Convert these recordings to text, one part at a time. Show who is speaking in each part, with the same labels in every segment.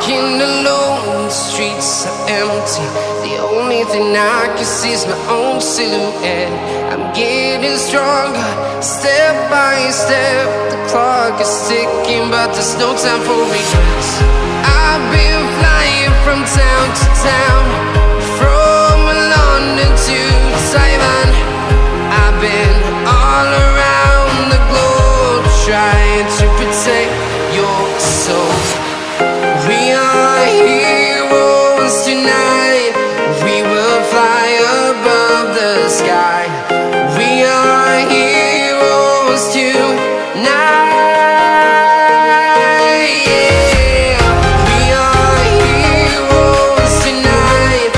Speaker 1: walking alone, the streets are empty. The only thing I can see is my own silhouette. I'm getting stronger, step by step. The clock is ticking, but there's no time for regrets. I've been flying from town to town, from London to Taiwan. I've been all around the globe, trying to protect your soul. We are heroes tonight. We will fly above the sky. We are heroes tonight. Yeah. We are heroes tonight.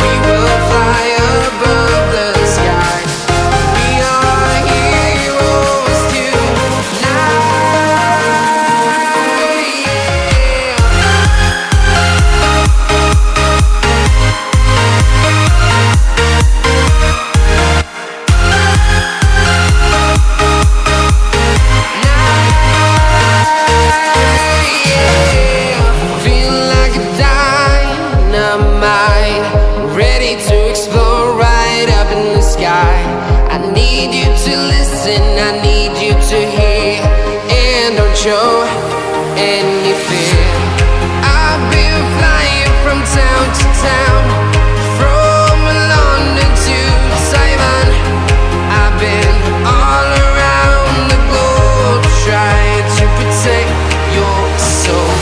Speaker 1: We will fly above the sky. We are heroes tonight. Ready to explore right up in the sky. I need you to listen, I need you to hear, and don't show any fear. I've been flying from town to town, from London to Taiwan. I've been all around the globe, trying to protect your soul.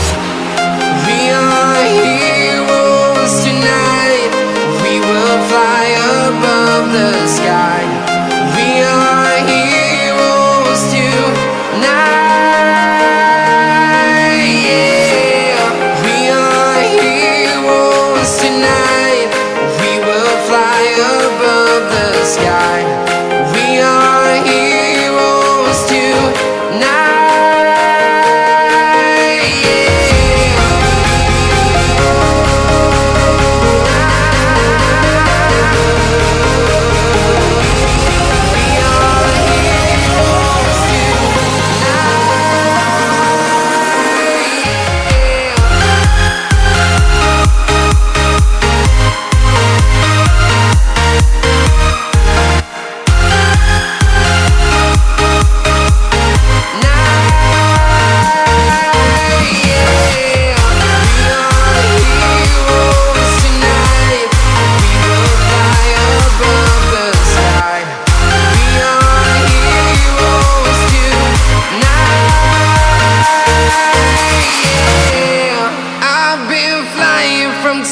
Speaker 1: We are heroes tonight. We will fly above the sky. We are heroes tonight. Yeah. We are heroes tonight. We will fly above the sky. We are heroes tonight.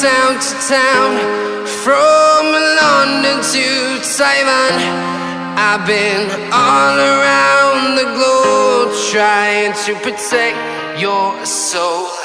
Speaker 1: Town to town, from London to Taiwan. I've been all around the globe, trying to protect your soul.